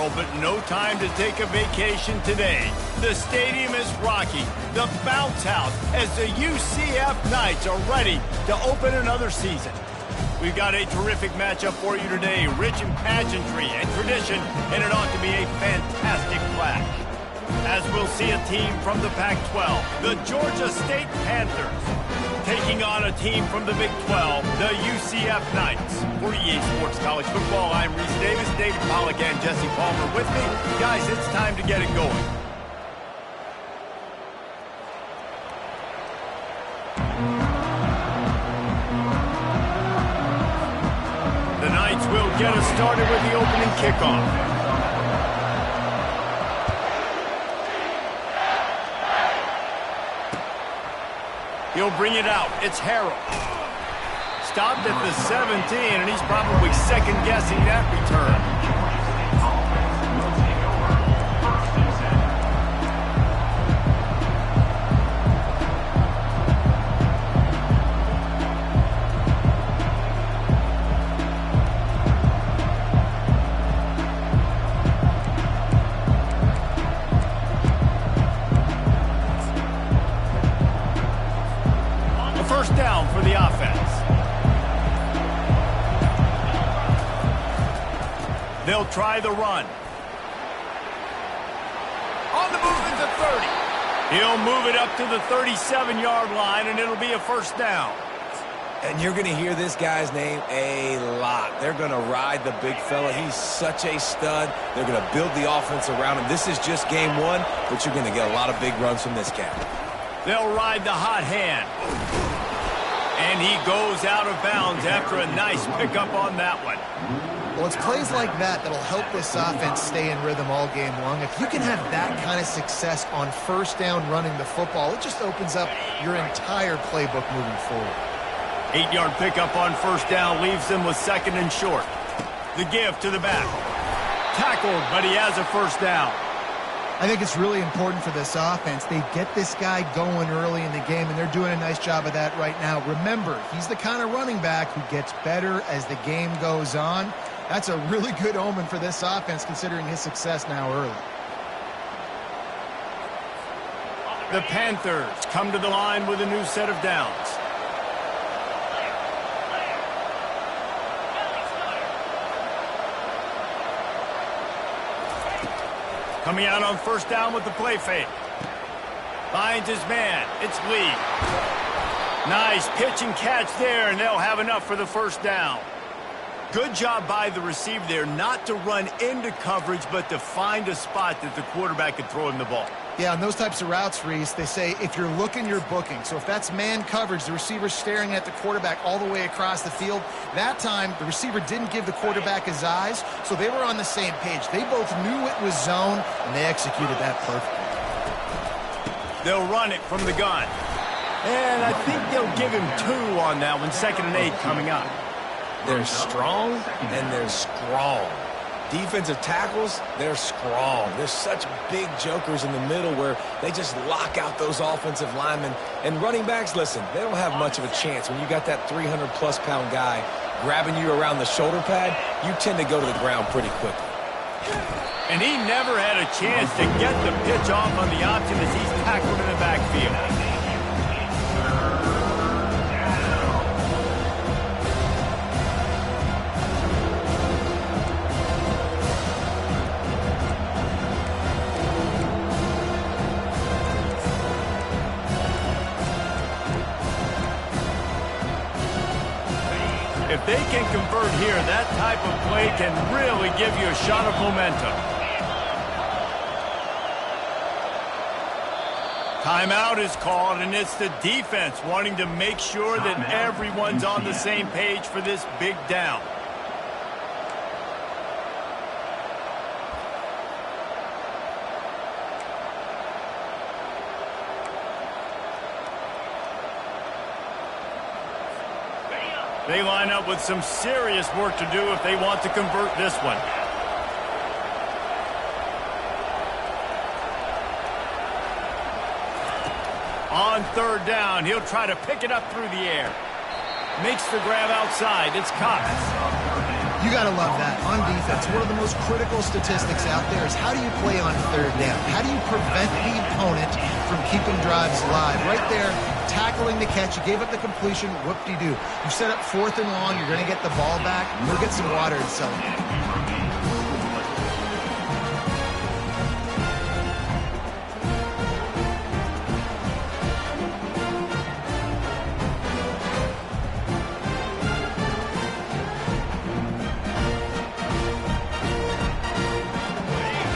Oh, but no time to take a vacation today. The stadium is rocking, the bounce house, as the UCF Knights are ready to open another season. We've got a terrific matchup for you today, rich in pageantry and tradition, and it ought to be a fantastic clash. As we'll see a team from the Pac-12, the Georgia State Panthers, taking on a team from the Big 12, the UCF Knights. For EA Sports College Football, I'm Reese Davis, David Pollack, and Jesse Palmer with me. Guys, it's time to get it going. The Knights will get us started with the opening kickoff. He'll bring it out. It's Harrell. Stopped at the 17, and he's probably second-guessing that return. First down for the offense. They'll try the run. On the move at the 30. He'll move it up to the 37-yard line, and it'll be a first down. And you're going to hear this guy's name a lot. They're going to ride the big fella. He's such a stud. They're going to build the offense around him. This is just game one, but you're going to get a lot of big runs from this cat. They'll ride the hot hand. And he goes out of bounds after a nice pickup on that one. Well, it's plays like that that'll help this offense stay in rhythm all game long. If you can have that kind of success on first down running the football, it just opens up your entire playbook moving forward. 8-yard pickup on first down leaves them with second and short. The give to the back. Tackled, but he has a first down. I think it's really important for this offense. They get this guy going early in the game, and they're doing a nice job of that right now. Remember, he's the kind of running back who gets better as the game goes on. That's a really good omen for this offense, considering his success now early. The Panthers come to the line with a new set of downs. Coming out on first down with the play fake. Finds his man. It's Lee. Nice pitch and catch there, and they'll have enough for the first down. Good job by the receiver there not to run into coverage, but to find a spot that the quarterback could throw him the ball. Yeah, on those types of routes, Reese, they say if you're looking, you're booking. So if that's man coverage, the receiver's staring at the quarterback all the way across the field. That time, the receiver didn't give the quarterback his eyes, so they were on the same page. They both knew it was zone, and they executed that perfectly. They'll run it from the gun. And I think they'll give him 2 on that one, 2nd and 8 coming up. They're strong, and they're strong. Defensive tackles, they're strong. There's such big jokers in the middle where they just lock out those offensive linemen. And running backs, listen, they don't have much of a chance. When you got that 300-plus-pound guy grabbing you around the shoulder pad, you tend to go to the ground pretty quickly. And he never had a chance to get the pitch off on the option as he's tackled in the backfield. If they can convert here, that type of play can really give you a shot of momentum. Timeout is called, and it's the defense wanting to make sure that everyone's on the same page for this big down. They line up with some serious work to do if they want to convert this one. On third down, he'll try to pick it up through the air. Makes the grab outside. It's Cox. You got to love that. On defense, one of the most critical statistics out there is how do you play on third down? How do you prevent the opponent from keeping drives alive? Right there, tackling the catch. You gave up the completion. Whoop-de-doo. You set up 4th and long. You're going to get the ball back. Go get some water and celebrate.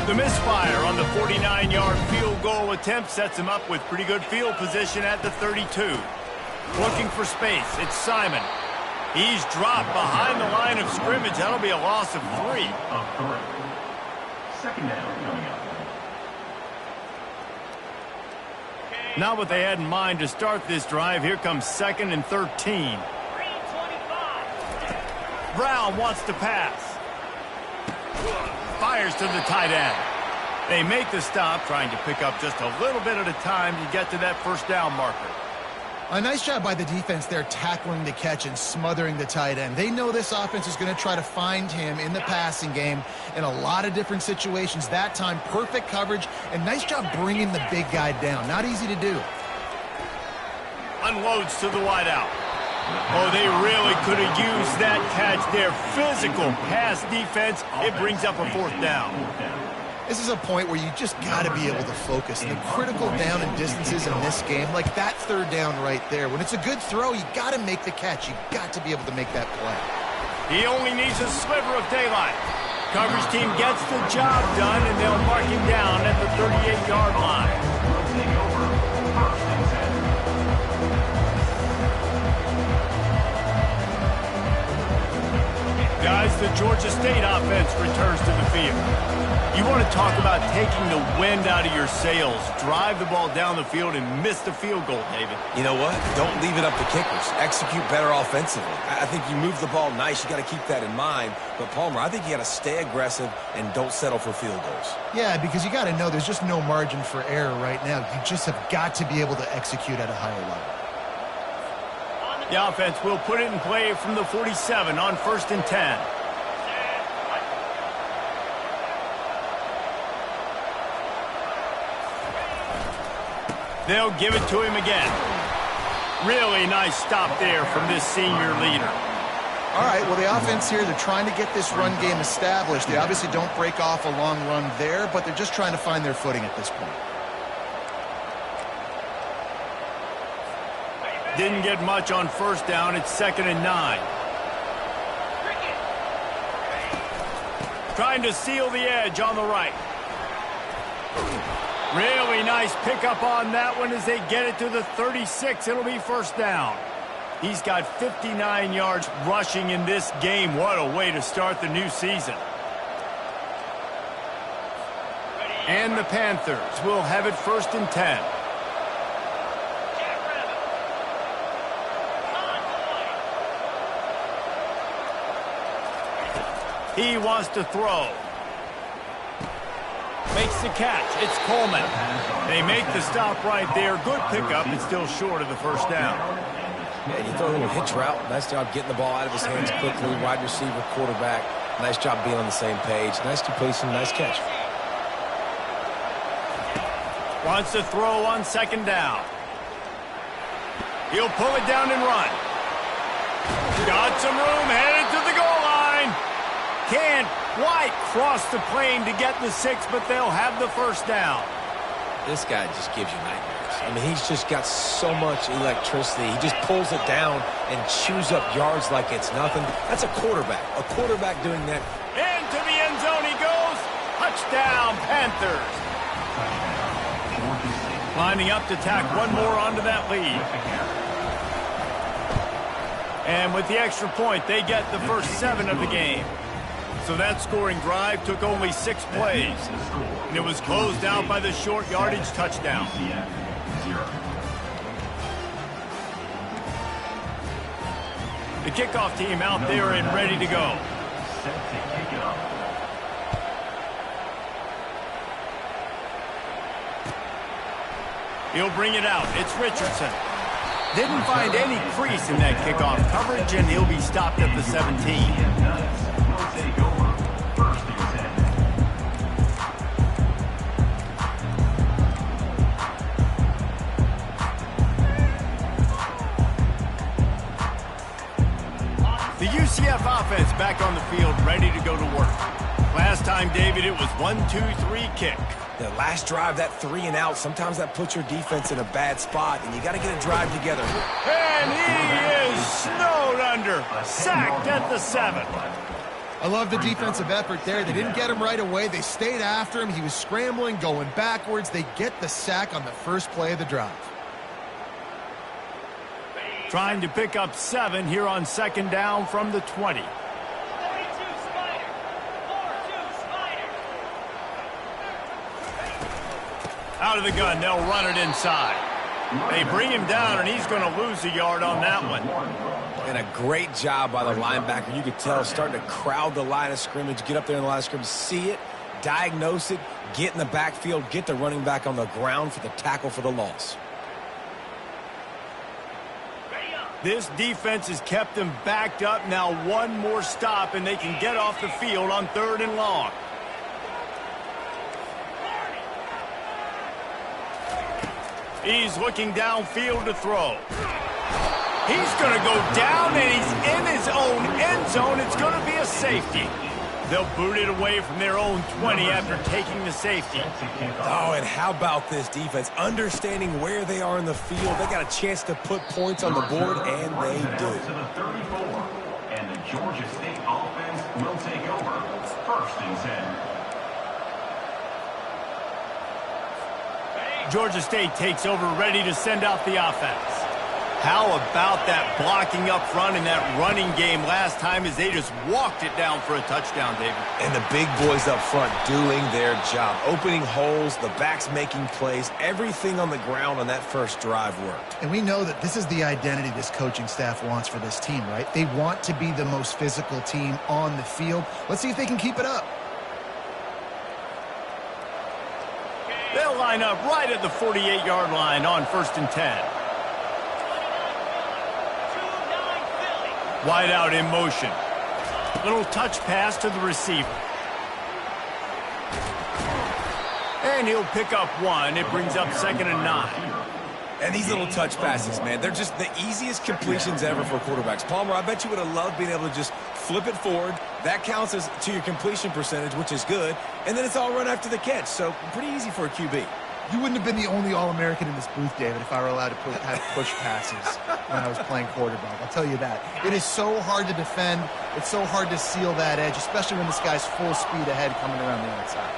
The misfire on the 49-yard field goal attempt sets him up with pretty good field position at the 32. Looking for space, it's Simon. He's dropped behind the line of scrimmage. That'll be a loss of 3. Second down coming up. Not what they had in mind to start this drive. Here comes 2nd and 13. Brown wants to pass. Fires to the tight end. They make the stop, trying to pick up just a little bit at a time to get to that first down marker. A nice job by the defense there, tackling the catch and smothering the tight end. They know this offense is going to try to find him in the passing game in a lot of different situations. That time, perfect coverage, and nice job bringing the big guy down. Not easy to do. Unloads to the wideout. Oh, they really could have used that catch there. Physical pass defense. It brings up a 4th down. This is a point where you just got to be able to focus. The critical down and distances in this game, like that 3rd down right there. When it's a good throw, you got to make the catch. You got to be able to make that play. He only needs a sliver of daylight. Coverage team gets the job done, and they'll mark him down at the 38-yard line. Guys, the Georgia State offense returns to the field. You want to talk about taking the wind out of your sails. Drive the ball down the field and miss the field goal, David. You know what? Don't leave it up to kickers. Execute better offensively. I think you move the ball nice. You got to keep that in mind. But, Palmer, I think you got to stay aggressive and don't settle for field goals. Yeah, because you got to know there's just no margin for error right now. You just have got to be able to execute at a higher level. The offense will put it in play from the 47 on 1st and 10. They'll give it to him again. Really nice stop there from this senior leader. All right, well, the offense here, they're trying to get this run game established. They obviously don't break off a long run there, but they're just trying to find their footing at this point. Didn't get much on 1st down. It's 2nd and 9. Trying to seal the edge on the right. Really nice pickup on that one as they get it to the 36. It'll be 1st down. He's got 59 yards rushing in this game. What a way to start the new season. And the Panthers will have it 1st and 10. He wants to throw. Makes the catch. It's Coleman. They make the stop right there. Good pickup. It's still short of the 1st down. Yeah, you throw a little hitch route. Nice job getting the ball out of his hands quickly. Wide receiver, quarterback. Nice job being on the same page. Nice completion, nice catch. Wants to throw on 2nd down. He'll pull it down and run. Got some room, headed to the goal line. Can't quite cross the plane to get the 6, but they'll have the 1st down. This guy just gives you nightmares. I mean, he's just got so much electricity. He just pulls it down and chews up yards like it's nothing. That's a quarterback. A quarterback doing that. Into the end zone he goes. Touchdown, Panthers. Lining up to tack one more onto that lead. And with the extra point, they get the first 7 of the game. So that scoring drive took only 6 plays. And it was closed out by the short yardage touchdown. The kickoff team out there and ready to go. He'll bring it out. It's Richardson. Didn't find any crease in that kickoff coverage, and he'll be stopped at the 17. The UCF offense back on the field, ready to go to work. Last time, David, it was 1-2-3 kick. The last drive, that 3 and out, sometimes that puts your defense in a bad spot, and you got to get a drive together. And he is snowed under, sacked at the 7. I love the defensive effort there. They didn't get him right away. They stayed after him. He was scrambling, going backwards. They get the sack on the first play of the drive. Trying to pick up 7 here on second down from the 20. Out of the gun, they'll run it inside. They bring him down, and he's going to lose a yard on that one. And a great job by the linebacker. You could tell starting to crowd the line of scrimmage, get up there in the line of scrimmage, see it, diagnose it, get in the backfield, get the running back on the ground for the tackle for the loss. This defense has kept them backed up. Now one more stop, and they can get off the field on 3rd and long. He's looking downfield to throw. He's going to go down, and he's in his own end zone. It's going to be a safety. They'll boot it away from their own 20 after taking the safety. Oh, and how about this defense? Understanding where they are in the field. They got a chance to put points on the board, and they do. To the 34, and the Georgia State offense will take over. 1st and 10. Georgia State takes over, ready to send out the offense. How about that blocking up front and that running game last time as they just walked it down for a touchdown, David? And the big boys up front doing their job. Opening holes, the backs making plays. Everything on the ground on that first drive worked. And we know that this is the identity this coaching staff wants for this team, right? They want to be the most physical team on the field. Let's see if they can keep it up. They'll line up right at the 48-yard line on 1st and 10. Wide out in motion. Little touch pass to the receiver. And he'll pick up 1. It brings up 2nd and 9. And these little touch passes, man, they're just the easiest completions ever for quarterbacks. Palmer, I bet you would have loved being able to just flip it forward. That counts as to your completion percentage, which is good. And then it's all run after the catch. So pretty easy for a QB. You wouldn't have been the only All-American in this booth, David, if I were allowed to have push passes when I was playing quarterback. I'll tell you that. It is so hard to defend. It's so hard to seal that edge, especially when this guy's full speed ahead coming around the outside.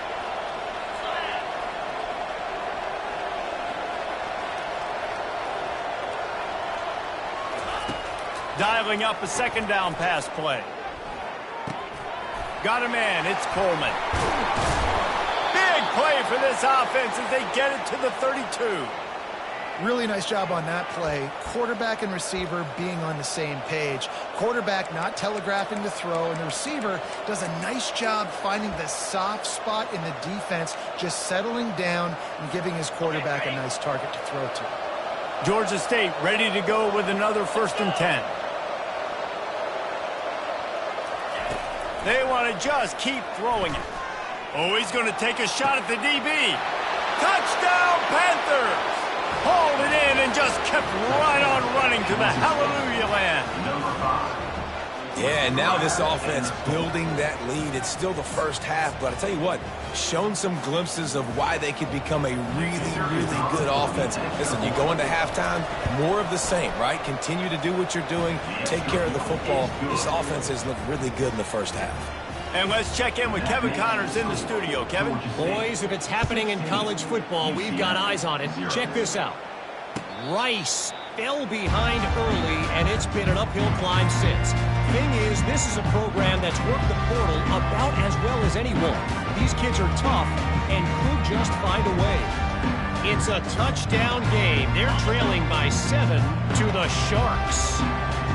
Dialing up a 2nd down pass play. Got a man. It's Coleman. Big play for this offense as they get it to the 32. Really nice job on that play. Quarterback and receiver being on the same page. Quarterback not telegraphing the throw, and the receiver does a nice job finding the soft spot in the defense, just settling down and giving his quarterback a nice target to throw to. Georgia State ready to go with another 1st and 10. They want to just keep throwing it. Oh, he's going to take a shot at the DB. Touchdown, Panthers! Hauled it in and just kept right on running to the hallelujah land. Yeah, and now this offense building that lead. It's still the first half, but I tell you what, shown some glimpses of why they could become a really, really good offense. Listen, you go into halftime, more of the same, right? Continue to do what you're doing, take care of the football. This offense has looked really good in the first half. And let's check in with Kevin Connors in the studio. Kevin? Boys, if it's happening in college football, we've got eyes on it. Check this out. Rice fell behind early, and it's been an uphill climb since. Thing is, this is a program that's worked the portal about as well as anyone. These kids are tough and could just find a way. It's a touchdown game. They're trailing by 7 to the Sharks.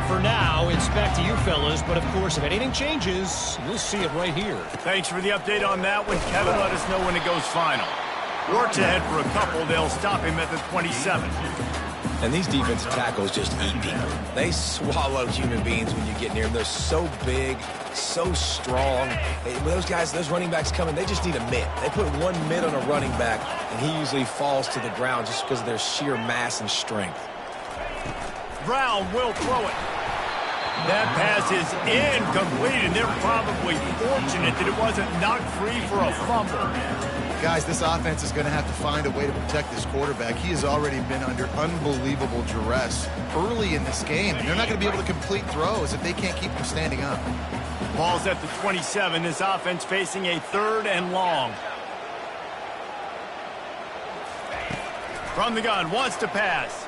For now, it's back to you fellas, but of course, if anything changes, you'll see it right here. Thanks for the update on that one, Kevin. Let us know when it goes final. Works ahead for a couple. They'll stop him at the 27. And these defensive tackles just eat people. They swallow human beings when you get near them. They're so big, so strong. When those guys, those running backs come in, they just need a mitt. They put one mitt on a running back, and he usually falls to the ground just because of their sheer mass and strength. Brown will throw it. That pass is incomplete, and they're probably fortunate that it wasn't knocked free for a fumble. Guys, this offense is going to have to find a way to protect this quarterback. He has already been under unbelievable duress early in this game, and they're not going to be able to complete throws if they can't keep him standing up. Ball's at the 27. This offense facing a 3rd and long. From the gun, wants to pass.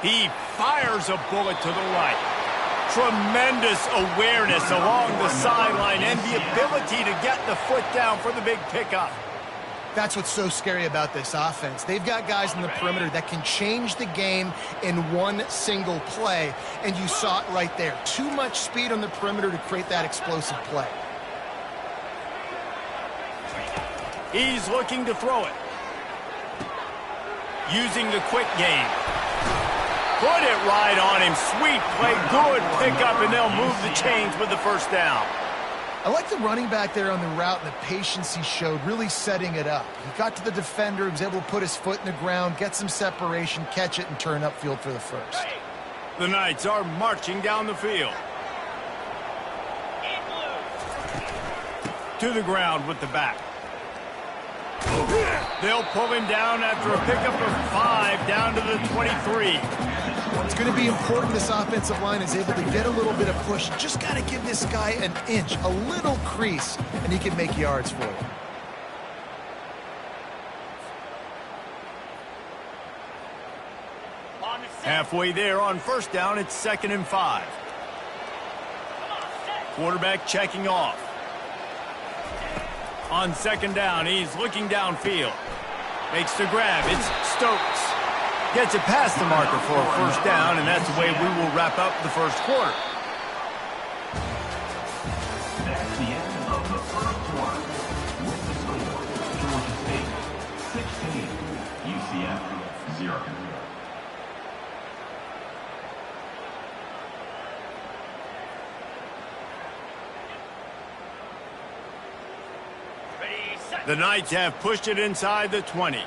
He fires a bullet to the right. Tremendous awareness along the sideline and the ability to get the foot down for the big pickup. That's what's so scary about this offense. They've got guys in the perimeter that can change the game in one single play, and you saw it right there. Too much speed on the perimeter to create that explosive play. He's looking to throw it. Using the quick game. Put it right on him. Sweet play, good pickup, and they'll move the chains with the first down. I like the running back there on the route and the patience he showed, really setting it up. He got to the defender, he was able to put his foot in the ground, get some separation, catch it, and turn upfield for the first. The Knights are marching down the field. To the ground with the back. They'll pull him down after a pickup of 5 down to the 23. It's going to be important this offensive line is able to get a little bit of push. Just got to give this guy an inch, a little crease, and he can make yards for you. Halfway there on first down, it's 2nd and 5. Quarterback checking off. On 2nd down, he's looking downfield. Makes the grab. It's Stokes. Gets it past the marker for a first down, and that's the way we will wrap up the first quarter. That's the end of the first quarter. With the score, Georgia State 16, UCF 0. The Knights have pushed it inside the 20.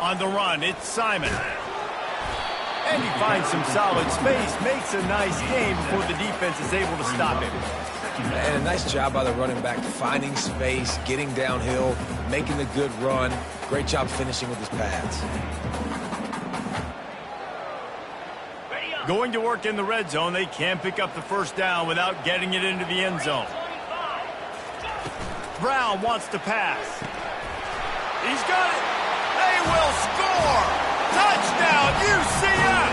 On the run, it's Simon. And he finds some solid space, makes a nice game before the defense is able to stop him. And a nice job by the running back, finding space, getting downhill, making the good run. Great job finishing with his pads. Going to work in the red zone, they can't pick up the first down without getting it into the end zone. Brown wants to pass. He's got it. They will score! Touchdown, UCF!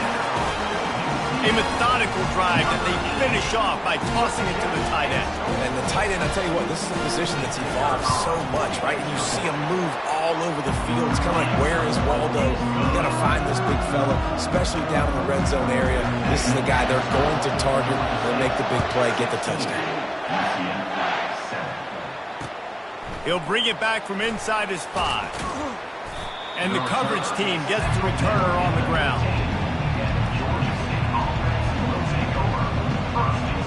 A methodical drive that they finish off by tossing it to the tight end. And the tight end, I tell you what, this is a position that's evolved so much, right? You see him move all over the field. It's kind of like, where is Waldo? You got to find this big fella, especially down in the red zone area. This is the guy they're going to target. They'll make the big play, get the touchdown. He'll bring it back from inside his 5. And the coverage team gets the returner on the ground. Georgia State offense will take over. 1st and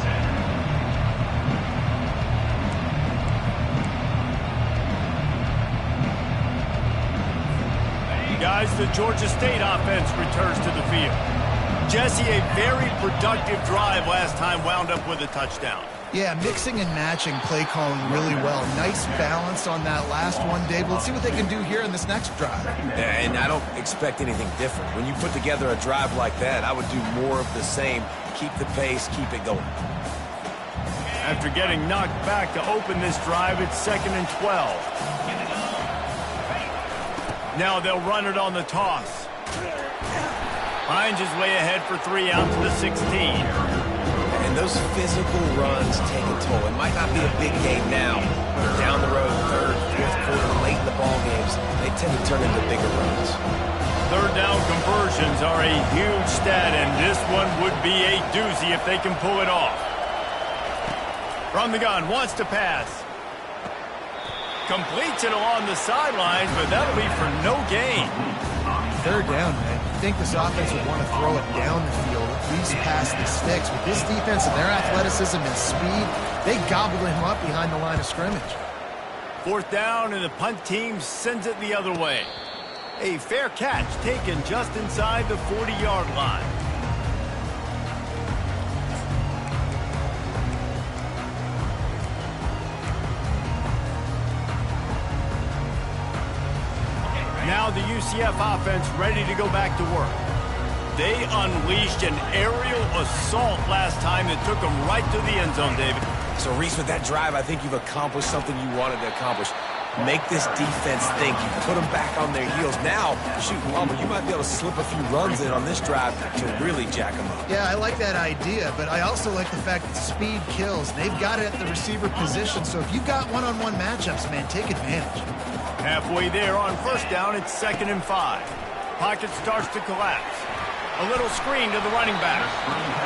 10. Guys, the Georgia State offense returns to the field. Jesse, a very productive drive last time wound up with a touchdown. Yeah, mixing and matching play calling really well. Nice balance on that last one, Dave. Let's see what they can do here in this next drive. Yeah, and I don't expect anything different. When you put together a drive like that, I would do more of the same. Keep the pace, keep it going. After getting knocked back to open this drive, it's 2nd and 12. Now they'll run it on the toss. Finds his way ahead for 3 out to the 16. And those physical runs take a toll. It might not be a big game now, but down the road, 3rd, 4th quarter, late in the ball games, they tend to turn into bigger runs. 3rd down conversions are a huge stat, and this one would be a doozy if they can pull it off. From the gun, wants to pass. Completes it along the sidelines, but that'll be for no gain. Third down, man. You think this offense would want to throw it down the field, at least past the sticks. With this defense and their athleticism and speed, they gobbled him up behind the line of scrimmage. Fourth down, and the punt team sends it the other way. A fair catch taken just inside the 40-yard line. Now the UCF offense ready to go back to work. They unleashed an aerial assault last time that took them right to the end zone, David. So, Reese, with that drive, I think you've accomplished something you wanted to accomplish. Make this defense think. You put them back on their heels. Now, shoot, Lumber, you might be able to slip a few runs in on this drive to really jack them up. Yeah, I like that idea, but I also like the fact that speed kills. They've got it at the receiver position, so if you've got one-on-one matchups, man, take advantage. Halfway there on first down, it's 2nd and 5. Pocket starts to collapse. A little screen to the running back.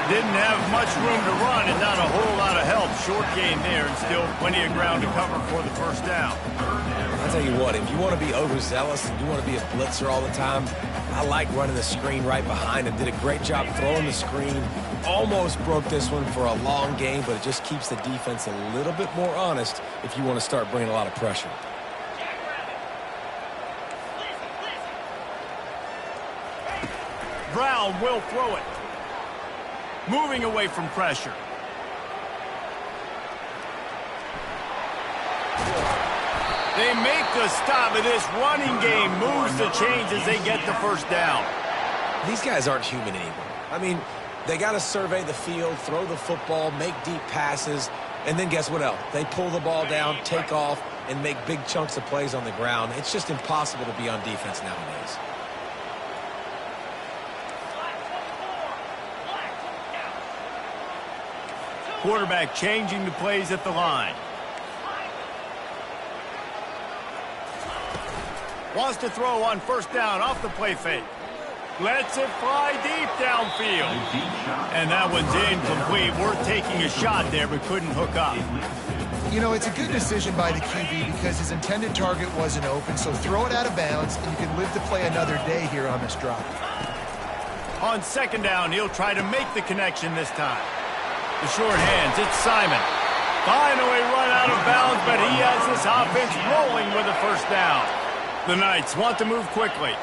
Didn't have much room to run and not a whole lot of help. Short gain there and still plenty of ground to cover for the first down. I'll tell you what, if you want to be overzealous and you want to be a blitzer all the time, I like running the screen right behind him. Did a great job throwing the screen. Almost broke this one for a long game, but it just keeps the defense a little bit more honest if you want to start bringing a lot of pressure. Brown will throw it. Moving away from pressure. They make the stop, and this running game moves the chains as they get the first down. These guys aren't human anymore. I mean, they got to survey the field, throw the football, make deep passes, and then guess what else? They pull the ball down, take off, and make big chunks of plays on the ground. It's just impossible to be on defense nowadays. Quarterback changing the plays at the line. Wants to throw on first down off the play fake. Lets it fly deep downfield. And that one's incomplete. Worth taking a shot there, but couldn't hook up. You know, it's a good decision by the QB because his intended target wasn't open, so throw it out of bounds, and you can live to play another day here on this drive. On second down, he'll try to make the connection this time. The short hands, it's Simon. Finally run out of bounds, but he has this offense rolling with a first down. The Knights want to move quickly.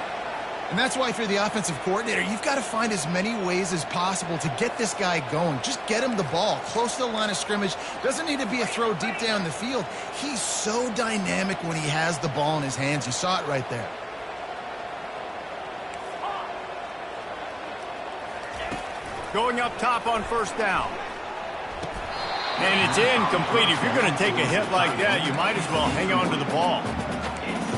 And that's why if you're the offensive coordinator, you've got to find as many ways as possible to get this guy going. Just get him the ball close to the line of scrimmage. Doesn't need to be a throw deep down the field. He's so dynamic when he has the ball in his hands. You saw it right there. Going up top on first down. And it's incomplete. If you're going to take a hit like that, you might as well hang on to the ball.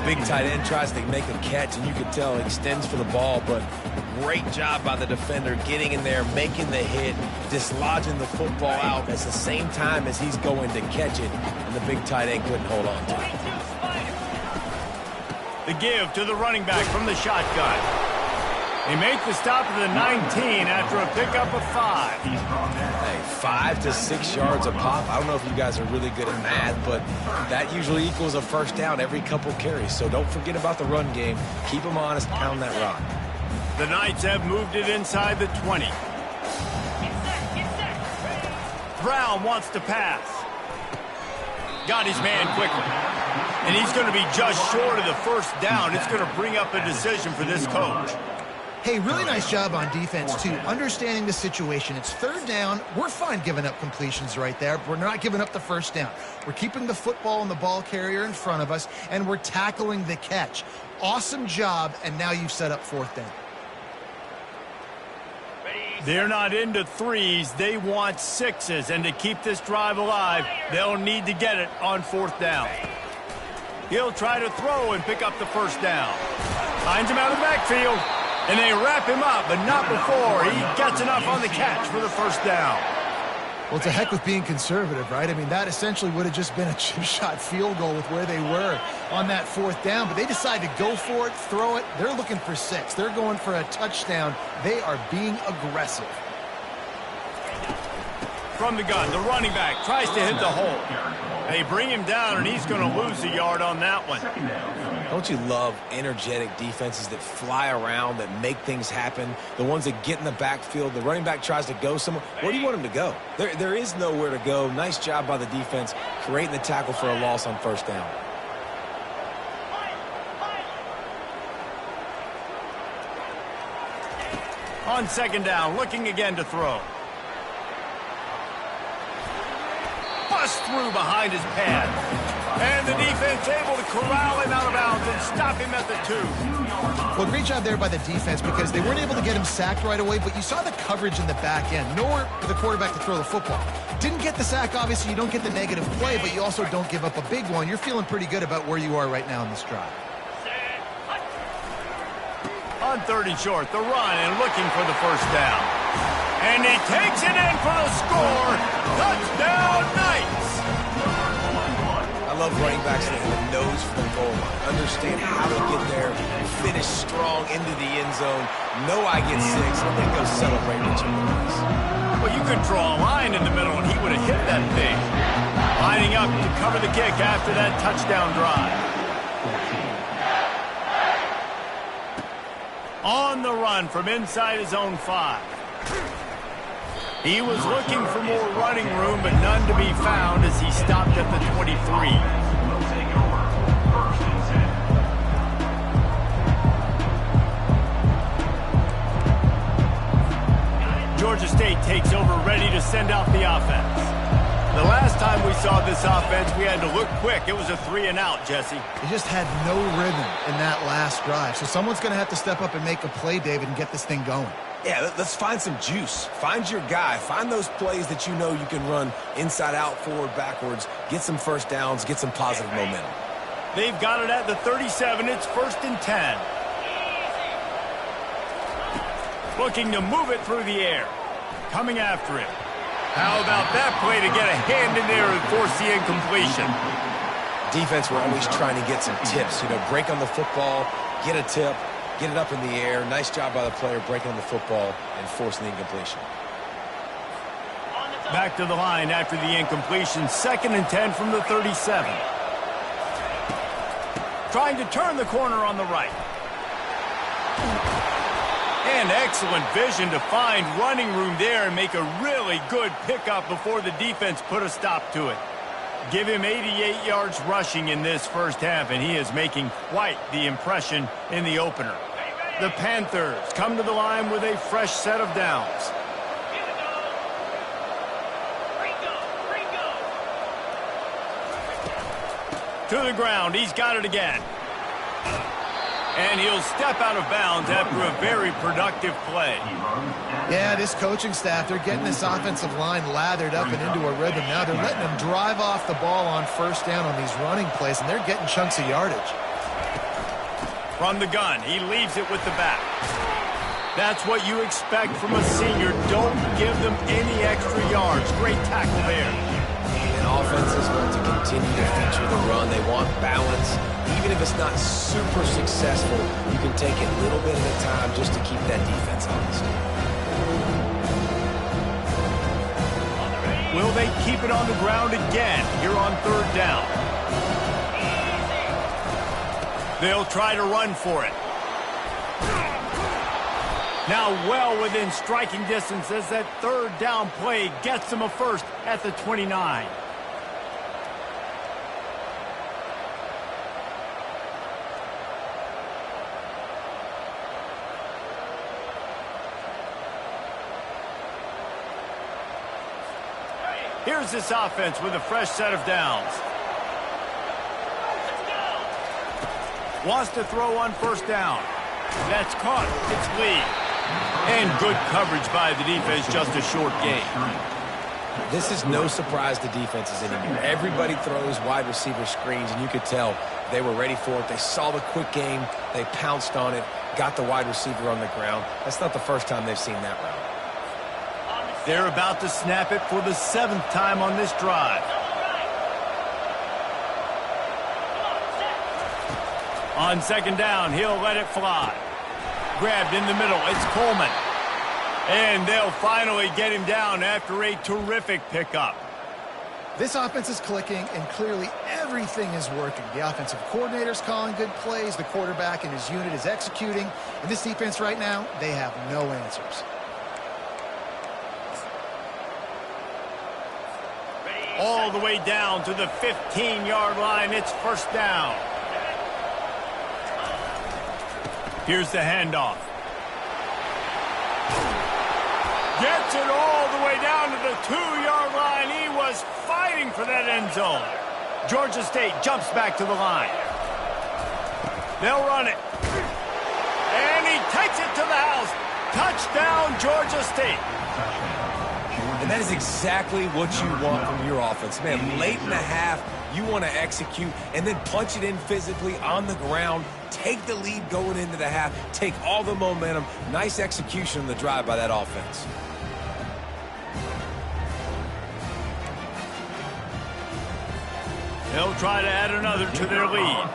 Big tight end tries to make a catch, and you can tell he extends for the ball, but great job by the defender getting in there, making the hit, dislodging the football out at the same time as he's going to catch it, and the big tight end couldn't hold on to it. The give to the running back from the shotgun. They make the stop at the 19 after a pickup of 5. Hey, 5 to 6 yards a pop. I don't know if you guys are really good at math, but that usually equals a first down every couple carries. So don't forget about the run game. Keep them honest, pound that rock. The Knights have moved it inside the 20. Brown wants to pass. Got his man quickly. And he's going to be just short of the first down. It's going to bring up a decision for this coach. Hey, really nice job on defense, too. Understanding the situation. It's third down. We're fine giving up completions right there. We're not giving up the first down. We're keeping the football and the ball carrier in front of us, and we're tackling the catch. Awesome job, and now you've set up fourth down. They're not into threes. They want sixes, and to keep this drive alive, they'll need to get it on fourth down. He'll try to throw and pick up the first down. Finds him out of the backfield. And they wrap him up, but not before he gets enough on the catch for the first down. Well, to heck with being conservative, right? I mean, that essentially would have just been a chip shot field goal with where they were on that fourth down. But they decide to go for it, throw it. They're looking for 6. They're going for a touchdown. They are being aggressive. From the gun, the running back tries to hit the hole. They bring him down, and he's going to lose a yard on that one. Don't you love energetic defenses that fly around, that make things happen, the ones that get in the backfield, the running back tries to go somewhere? Where do you want him to go? There is nowhere to go. Nice job by the defense creating the tackle for a loss on first down. On second down, looking again to throw. Bust through behind his pad. And the defense able to corral him out of bounds and stop him at the 2. Well, great job there by the defense because they weren't able to get him sacked right away, but you saw the coverage in the back end. Nowhere for the quarterback to throw the football. Didn't get the sack, obviously. You don't get the negative play, but you also don't give up a big one. You're feeling pretty good about where you are right now in this drive. On 3rd and short, the run and looking for the first down. And he takes it in for the score. Touchdown, Knights! I love running backs that have a nose for the goal line. Understand how to get there, finish strong into the end zone. Know I get 6, and then go celebrate with your boys. Well, you could draw a line in the middle, and he would have hit that thing. Lining up to cover the kick after that touchdown drive. On the run from inside his own 5. He was looking for more running room, but none to be found as he stopped at the 23. Will take over. 1st and 10. Georgia State takes over, ready to send out the offense. The last time we saw this offense, we had to look quick. It was a 3-and-out, Jesse. They just had no rhythm in that last drive. So someone's going to have to step up and make a play, David, and get this thing going. Yeah, let's find some juice. Find your guy. Find those plays that you know you can run inside out, forward, backwards. Get some first downs. Get some positive momentum. They've got it at the 37. It's 1st and 10. Looking to move it through the air. Coming after him. How about that play to get a hand in there and force the incompletion? Defense, we're always trying to get some tips. You know, break on the football, get a tip, get it up in the air. Nice job by the player breaking on the football and forcing the incompletion. Back to the line after the incompletion. 2nd and 10 from the 37. Trying to turn the corner on the right. And excellent vision to find running room there and make a really good pickup before the defense put a stop to it. Give him 88 yards rushing in this first half, and he is making quite the impression in the opener. The Panthers come to the line with a fresh set of downs. To the ground, he's got it again. And he'll step out of bounds after a very productive play. Yeah, this coaching staff, they're getting this offensive line lathered up and into a rhythm now. They're letting them drive off the ball on first down on these running plays, and they're getting chunks of yardage. From the gun, he leaves it with the back. That's what you expect from a senior. Don't give them any extra yards. Great tackle there. And offenses want to continue to feature the run. They want balance. Even if it's not super successful, you can take it little bit at a time just to keep that defense honest. Will they keep it on the ground again here on 3rd down? They'll try to run for it. Now well within striking distance as that 3rd down play gets them a first at the 29. Here's this offense with a fresh set of downs. Wants to throw on 1st down. That's caught. It's lead. And good coverage by the defense, just a short gain. This is no surprise to defenses anymore. Everybody throws wide receiver screens, and you could tell they were ready for it. They saw the quick game. They pounced on it, got the wide receiver on the ground. That's not the first time they've seen that route. They're about to snap it for the 7th time on this drive. On 2nd down, he'll let it fly. Grabbed in the middle, it's Coleman. And they'll finally get him down after a terrific pickup. This offense is clicking, and clearly everything is working. The offensive coordinator's calling good plays. The quarterback and his unit is executing. And this defense right now, they have no answers. All the way down to the 15-yard line. It's first down. Here's the handoff. Gets it all the way down to the 2-yard line. He was fighting for that end zone. Georgia State jumps back to the line. They'll run it. And he takes it to the house. Touchdown, Georgia State. And that is exactly what you want from your offense. Man, late in the half, you want to execute and then punch it in physically on the ground. Take the lead going into the half. Take all the momentum. Nice execution on the drive by that offense. They'll try to add another to their lead.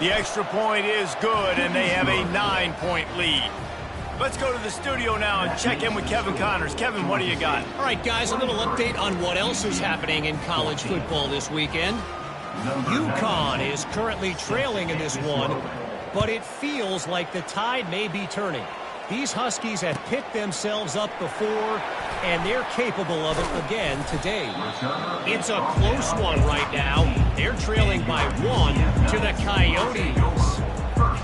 The extra point is good, and they have a 9-point lead. Let's go to the studio now and check in with Kevin Connors. Kevin, what do you got? All right, guys, a little update on what else is happening in college football this weekend. UConn is currently trailing in this one, but it feels like the tide may be turning. These Huskies have picked themselves up before, and they're capable of it again today. It's a close one right now. They're trailing by 1 to the Coyotes.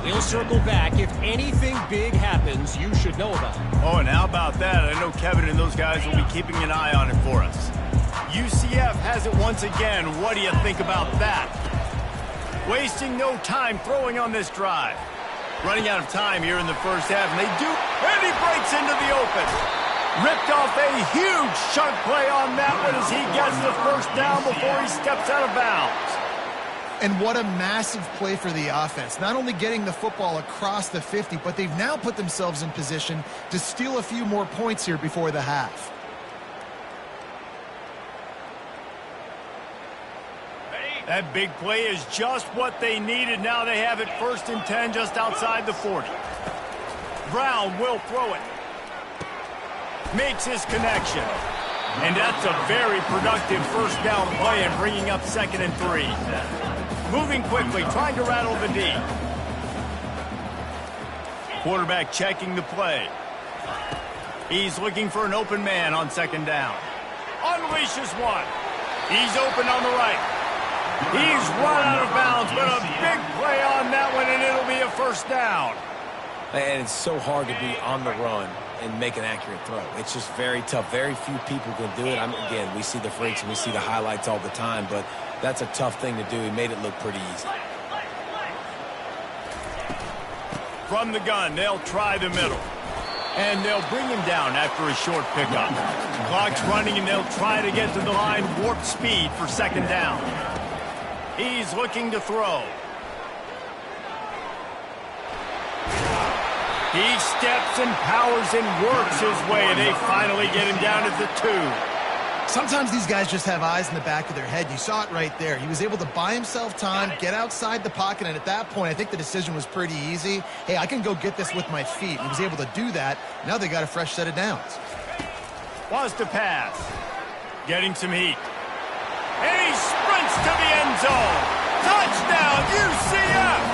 We'll circle back. If anything big happens, you should know about it. Oh, and how about that? I know Kevin and those guys will be keeping an eye on it for us. UCF has it once again. What do you think about that? Wasting no time throwing on this drive. Running out of time here in the first half, and and he breaks into the open. Ripped off a huge chunk play on that one as he gets the first down before he steps out of bounds. And what a massive play for the offense. Not only getting the football across the 50, but they've now put themselves in position to steal a few more points here before the half. That big play is just what they needed. Now they have it 1st and 10 just outside the 40. Brown will throw it. Makes his connection. And that's a very productive first down play and bringing up 2nd and 3. Moving quickly, trying to rattle the D. Quarterback checking the play. He's looking for an open man on 2nd down. Unleashes one. He's open on the right. He's run out of bounds, but a big play on that one, and it'll be a first down. And it's so hard to be on the run and make an accurate throw. It's just very tough. Very few people can do it. Again, we see the freaks and we see the highlights all the time, but that's a tough thing to do. He made it look pretty easy. From the gun, they'll try the middle. And they'll bring him down after a short pickup. Clock's running, and they'll try to get to the line warp speed for 2nd down. He's looking to throw. He steps and powers and works his way. They finally get him down at the 2. Sometimes these guys just have eyes in the back of their head. You saw it right there. He was able to buy himself time, get outside the pocket, and at that point, I think the decision was pretty easy. Hey, I can go get this with my feet. He was able to do that. Now they got a fresh set of downs. Wants to pass. Getting some heat. And he sprints to the end zone. Touchdown, UCF!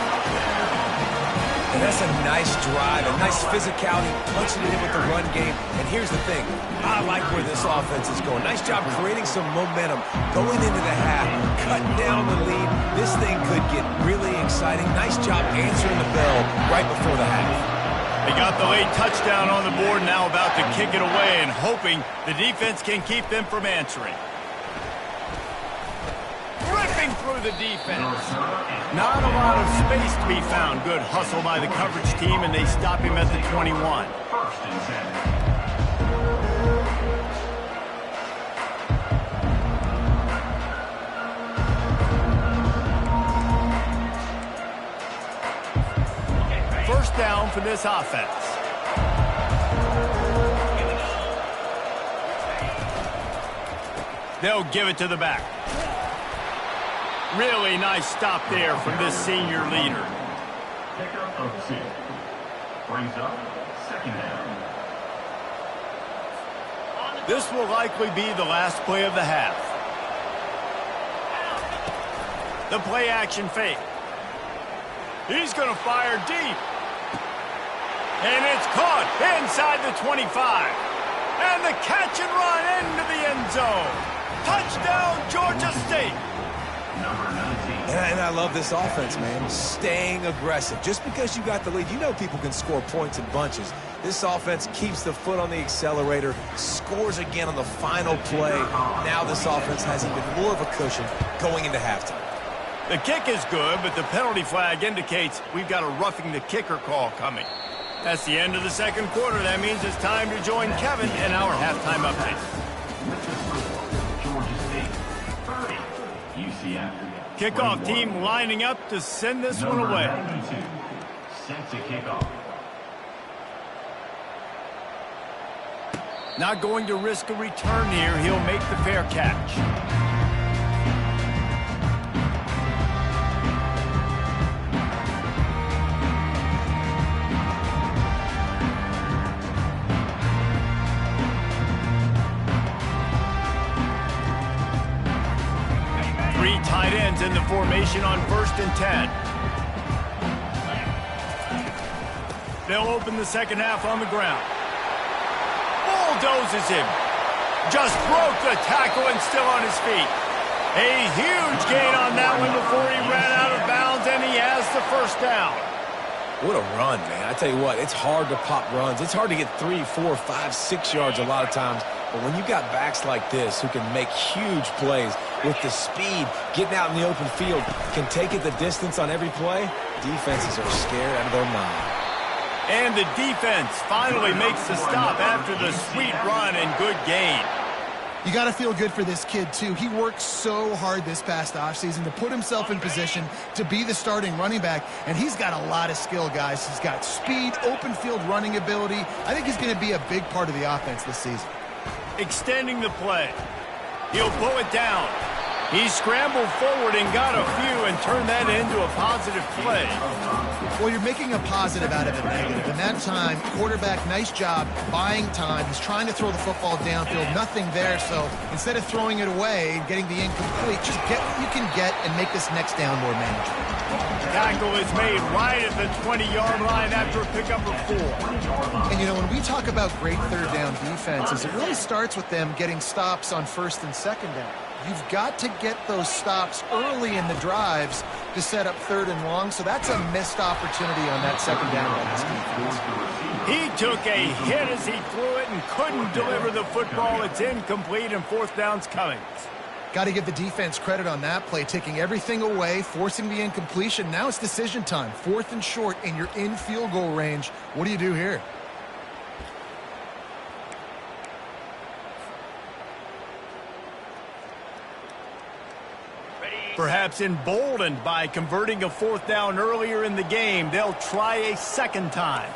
And that's a nice drive, a nice physicality, punching it in with the run game. And here's the thing. I like where this offense is going. Nice job creating some momentum, going into the half, cutting down the lead. This thing could get really exciting. Nice job answering the bell right before the half. They got the late touchdown on the board, now about to kick it away and hoping the defense can keep them from answering. Ripping through the defense. Not a lot of space to be found. Good hustle by the coverage team, and they stop him at the 21. 1st and 10. First down for this offense. They'll give it to the back. Really nice stop there from this senior leader. Pickup of 2. Brings up 2nd down. This will likely be the last play of the half. The play action fake. He's going to fire deep. And it's caught inside the 25. And the catch and run into the end zone. Touchdown, Georgia State. And I love this offense, man. Staying aggressive. Just because you got the lead, you know people can score points in bunches. This offense keeps the foot on the accelerator, scores again on the final play. Now this offense has even more of a cushion going into halftime. The kick is good, but the penalty flag indicates we've got a roughing the kicker call coming. That's the end of the second quarter. That means it's time to join Kevin in our halftime update. Georgia State 30. UCF. Kickoff team lining up to send this one away. 92. Set to kickoff. Not going to risk a return here. He'll make the fair catch. Three tight ends in the formation on 1st and 10. They'll open the second half on the ground. Bulldozes him. Just broke the tackle and still on his feet. A huge gain on that one before he ran out of bounds, and he has the first down. What a run, man. I tell you what, it's hard to pop runs. It's hard to get 3, 4, 5, 6 yards a lot of times. But when you got backs like this who can make huge plays with the speed, getting out in the open field, can take it the distance on every play, defenses are scared out of their mind. And the defense finally makes the stop after the sweet run and good gain. You got to feel good for this kid, too. He worked so hard this past offseason to put himself in position to be the starting running back, and he's got a lot of skill, guys. He's got speed, open field running ability. I think he's going to be a big part of the offense this season. Extending the play. He'll pull it down. He scrambled forward and got a few and turned that into a positive play. Well, you're making a positive out of a negative. And that time, quarterback, nice job buying time. He's trying to throw the football downfield. Nothing there. So instead of throwing it away and getting the incomplete, just get what you can get and make this next down more manageable. Tackle is made right at the 20-yard line after a pickup of 4. And, you know, when we talk about great third down defenses, it really starts with them getting stops on 1st and 2nd down. You've got to get those stops early in the drives to set up 3rd and long, so that's a missed opportunity on that 2nd down by this defense. He took a hit as he threw it and couldn't deliver the football. It's incomplete, and 4th down's coming. Got to give the defense credit on that play, taking everything away, forcing the incompletion. Now it's decision time. 4th and short, and you're in field goal range. What do you do here? Perhaps emboldened by converting a 4th down earlier in the game, they'll try a second time.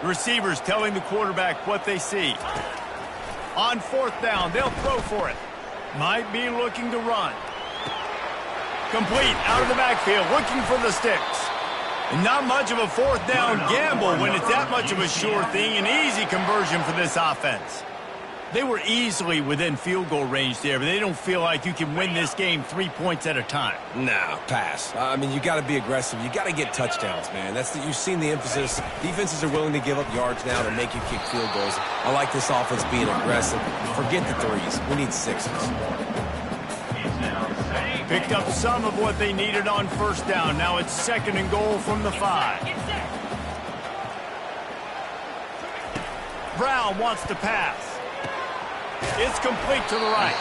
The receivers telling the quarterback what they see. On 4th down, they'll throw for it. Might be looking to run. Complete out of the backfield, looking for the sticks. Not much of a 4th down gamble when it's that much of a sure thing. An easy conversion for this offense. They were easily within field goal range there, but they don't feel like you can win this game 3 points at a time. Nah, pass. I mean, you got to be aggressive. You got to get touchdowns, man. You've seen the emphasis. Defenses are willing to give up yards now to make you kick field goals. I like this offense being aggressive. Forget the 3s. We need 6s. Picked up some of what they needed on 1st down. Now it's 2nd and goal from the 5. Brown wants to pass. It's complete to the right.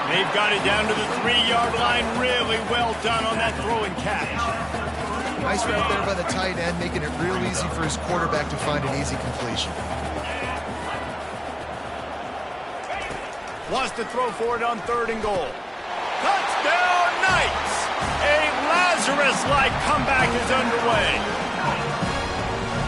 They've got it down to the 3-yard line. Really well done on that throw and catch. Nice route there by the tight end, making it real easy for his quarterback to find an easy completion. Wants to throw for it on 3rd and goal. Touchdown, Knights! A Lazarus-like comeback is underway.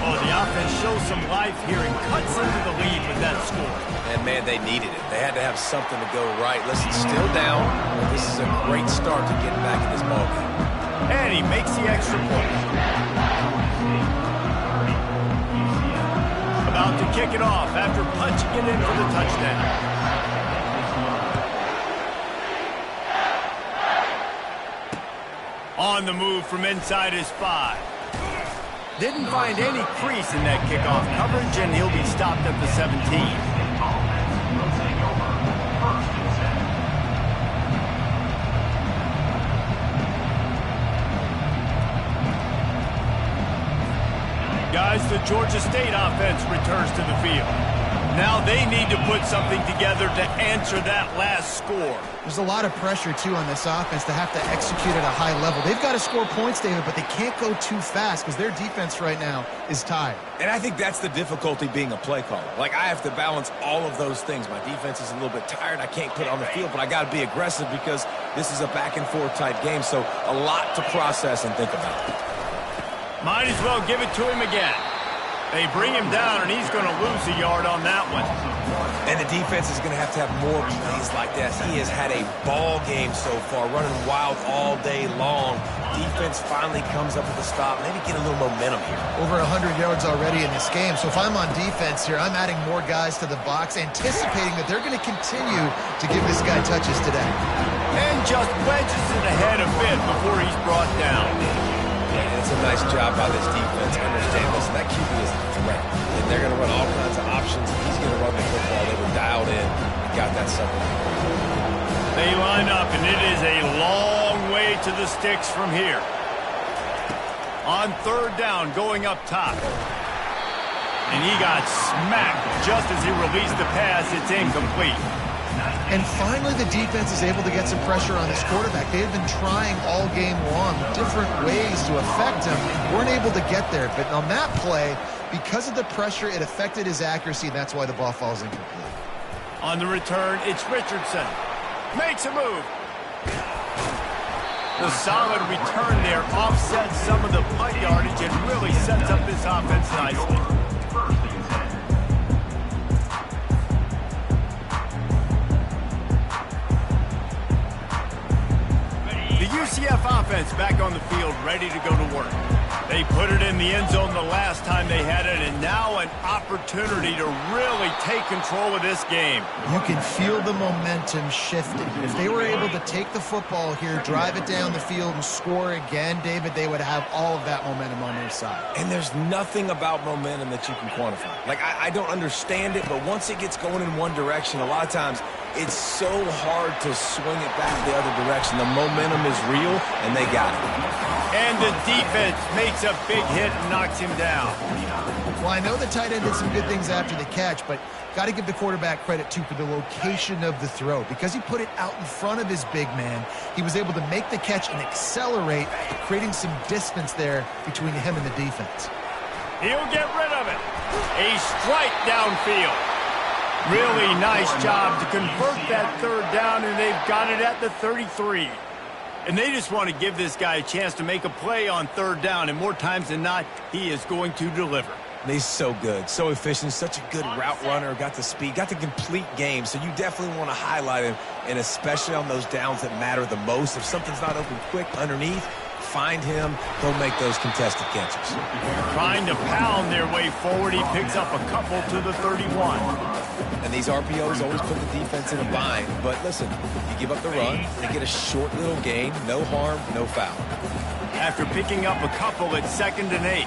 Oh, the offense shows some life here and cuts into the lead with that score. And, man, they needed it. They had to have something to go right. Listen, still down, but this is a great start to getting back in this ballgame. And and he makes the extra point. About to kick it off after punching it in for the touchdown. On the move from inside his 5. Didn't find any crease in that kickoff coverage, and he'll be stopped at the 17. Guys, the Georgia State offense returns to the field. Now they need to put something together to answer that last score. There's a lot of pressure, too, on this offense to have to execute at a high level. They've got to score points, David, but they can't go too fast because their defense right now is tired. And I think that's the difficulty being a play caller. Like, I have to balance all of those things. My defense is a little bit tired. I can't put it on the field, but I got to be aggressive because this is a back-and-forth type game, so a lot to process and think about. Might as well give it to him again. They bring him down, and he's going to lose a yard on that one. And the defense is going to have more plays like that. He has had a ball game so far, running wild all day long. Defense finally comes up with a stop, maybe get a little momentum here. Over 100 yards already in this game. So if I'm on defense here, I'm adding more guys to the box, anticipating that they're going to continue to give this guy touches today. And just wedges it ahead a bit before he's brought down. And it's a nice job by this defense. Understand this, that QB is a threat. And they're going to run all kinds of options. He's going to run the football. They were dialed in. Got that second. They line up, and it is a long way to the sticks from here. On third down, going up top. And he got smacked just as he released the pass. It's incomplete. And finally, the defense is able to get some pressure on this quarterback. They have been trying all game long different ways to affect him. Weren't able to get there. But on that play, because of the pressure, it affected his accuracy, and that's why the ball falls incomplete. On the return, it's Richardson. Makes a move. The solid return there offsets some of the punt yardage and really sets up this offense nicely. UCF offense back on the field, ready to go to work. They put it in the end zone the last time they had it, and now an opportunity to really take control of this game. You can feel the momentum shifting. If they were able to take the football here, drive it down the field, and score again, David, they would have all of that momentum on their side. And there's nothing about momentum that you can quantify. Like, I don't understand it, but once it gets going in one direction, a lot of times it's so hard to swing it back the other direction. The momentum is real, and they got it. And the defense makes a big hit and knocks him down. Well, I know the tight end did some good things after the catch, but got to give the quarterback credit, too, for the location of the throw. Because he put it out in front of his big man, he was able to make the catch and accelerate, creating some distance there between him and the defense. He'll get rid of it. A strike downfield. Really nice job to convert that third down, and they've got it at the 33. And they just want to give this guy a chance to make a play on third down, and more times than not, he is going to deliver. He's so good, so efficient, such a good route runner, got the speed, got the complete game, so you definitely want to highlight him, and especially on those downs that matter the most. If something's not open quick underneath, find him, he'll make those contested catches. Trying to pound their way forward, he picks up a couple to the 31. And these RPOs always put the defense in a bind, but listen, you give up the run, they get a short little gain, no harm, no foul. After picking up a couple at 2nd and 8.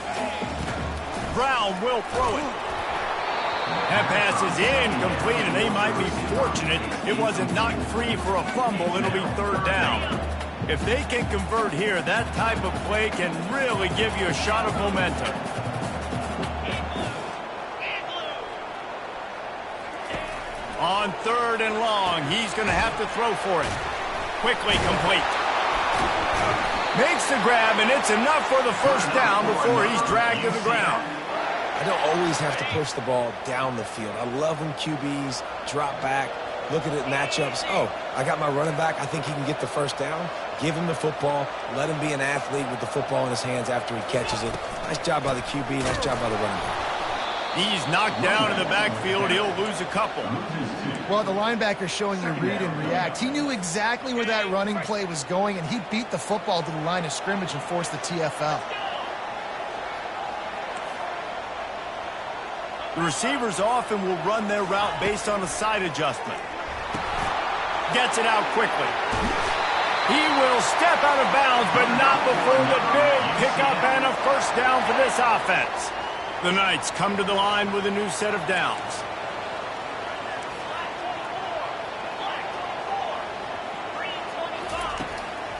Brown will throw it. That pass is incomplete, and they might be fortunate it wasn't knocked free for a fumble. It'll be third down. If they can convert here, that type of play can really give you a shot of momentum. On 3rd and long, he's going to have to throw for it. Quickly complete. Makes the grab, and it's enough for the first down before he's dragged to the ground. I don't always have to push the ball down the field. I love when QBs drop back, look at it matchups. Oh, I got my running back. I think he can get the first down. Give him the football. Let him be an athlete with the football in his hands after he catches it. Nice job by the QB. Nice job by the running back. He's knocked down in the backfield. He'll lose a couple. Well, the linebacker's showing you read and react. He knew exactly where that running play was going, and he beat the football to the line of scrimmage and forced the TFL. The receivers often will run their route based on a side adjustment. Gets it out quickly. He will step out of bounds, but not before the big pickup and a first down for this offense. The Knights come to the line with a new set of downs.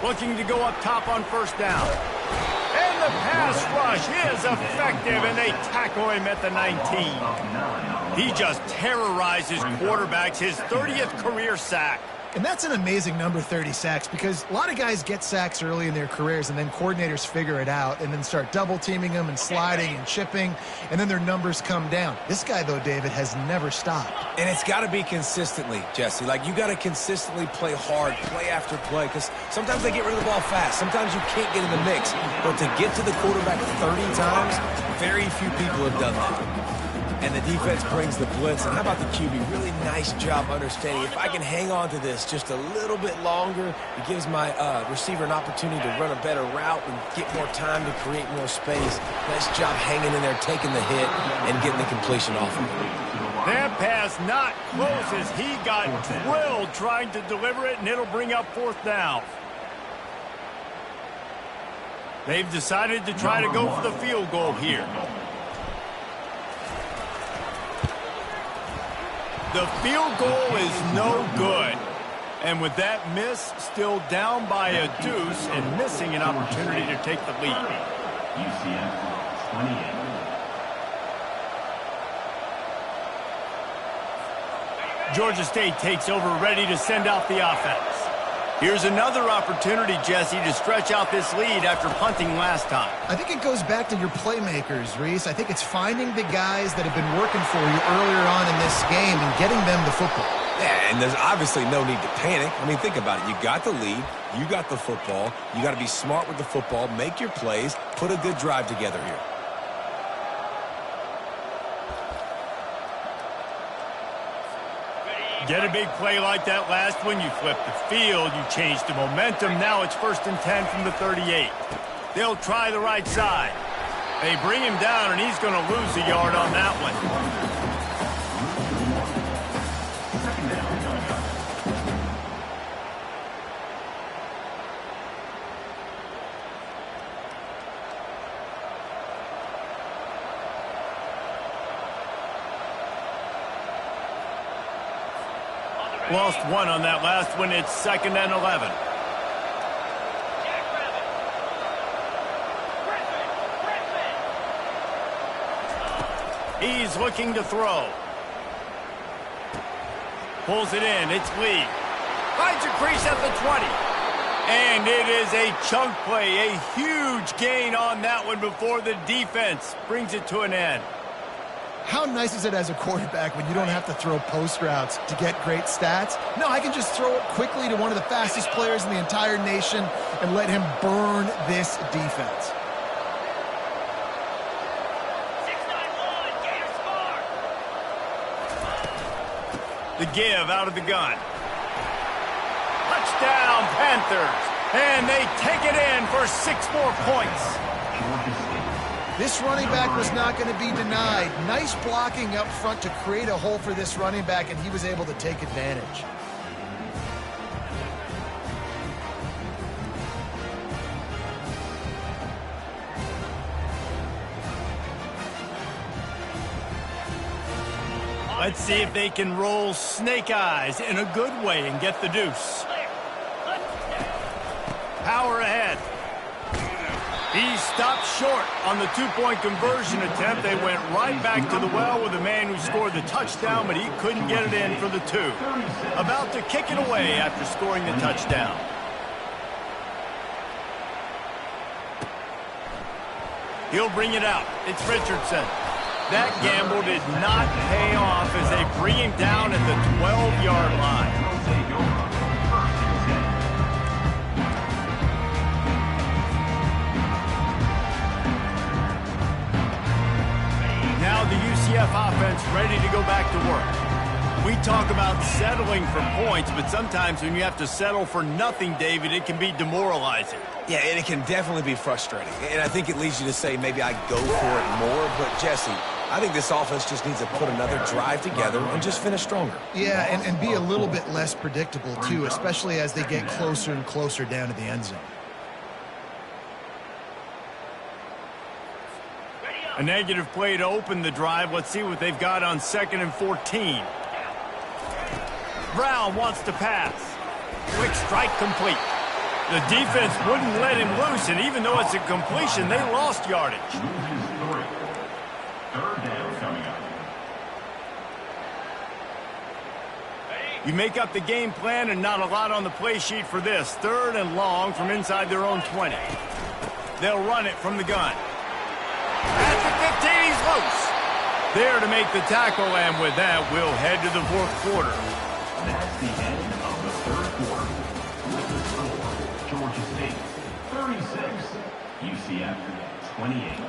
Looking to go up top on first down. And the pass rush is effective, and they tackle him at the 19. He just terrorizes quarterbacks, his 30th career sack. And that's an amazing number, 30 sacks, because a lot of guys get sacks early in their careers, and then coordinators figure it out and then start double-teaming them and sliding and chipping, and then their numbers come down. This guy, though, David, has never stopped. And it's got to be consistently, Jesse. Like, you got to consistently play hard, play after play, because sometimes they get rid of the ball fast. Sometimes you can't get in the mix. But to get to the quarterback 30 times, very few people have done that. And the defense brings the blitz. And how about the QB? Really nice job understanding. If I can hang on to this just a little bit longer, it gives my receiver an opportunity to run a better route and get more time to create more space. Nice job hanging in there, taking the hit, and getting the completion off of it. That pass not close as he got drilled trying to deliver it, and it'll bring up fourth down. They've decided to try to go for the field goal here. The field goal is no good. And with that miss, still down by a deuce and missing an opportunity to take the lead. UCF 28. Georgia State takes over, ready to send out the offense. Here's another opportunity, Jesse, to stretch out this lead after punting last time. I think it goes back to your playmakers, Reese. I think it's finding the guys that have been working for you earlier on in this game and getting them the football. Yeah, and there's obviously no need to panic. I mean, think about it. You got the lead. You got the football. You got to be smart with the football, make your plays, put a good drive together here. Get a big play like that last one, you flip the field, you change the momentum. Now it's 1st and 10 from the 38. They'll try the right side. They bring him down, and he's going to lose a yard on that one. Lost one on that last one. It's 2nd and 11. He's looking to throw. Pulls it in. It's Lee. Finds a crease at the 20. And it is a chunk play. A huge gain on that one before the defense brings it to an end. How nice is it as a quarterback when you don't have to throw post routes to get great stats? No, I can just throw it quickly to one of the fastest players in the entire nation and let him burn this defense. The give out of the gun. Touchdown, Panthers. And they take it in for 6 more points. This running back was not going to be denied. Nice blocking up front to create a hole for this running back, and he was able to take advantage. Let's see if they can roll snake eyes in a good way and get the deuce. Power ahead. He stopped short on the 2-point conversion attempt. They went right back to the well with the man who scored the touchdown, but he couldn't get it in for the 2. About to kick it away after scoring the touchdown. He'll bring it out. It's Richardson. That gamble did not pay off as they bring him down at the 12-yard line. Now the UCF UCF offense ready to go back to work. We talk about settling for points, but sometimes when you have to settle for nothing, David, it can be demoralizing. Yeah, and it can definitely be frustrating. And I think it leads you to say maybe I go for it more. But, Jesse, I think this offense just needs to put another drive together and just finish stronger. Yeah, and be a little bit less predictable, too, especially as they get closer and closer down to the end zone. A negative play to open the drive. Let's see what they've got on 2nd and 14. Brown wants to pass. Quick strike complete. The defense wouldn't let him loose, and even though it's a completion, they lost yardage. Loses 3. Third down coming up. You make up the game plan and not a lot on the play sheet for this. 3rd and long from inside their own 20. They'll run it from the gun. At the 15, he's loose. There to make the tackle, and with that, we'll head to the 4th quarter. That's the end of the third quarter. With the score, Georgia State 36, UCF 28.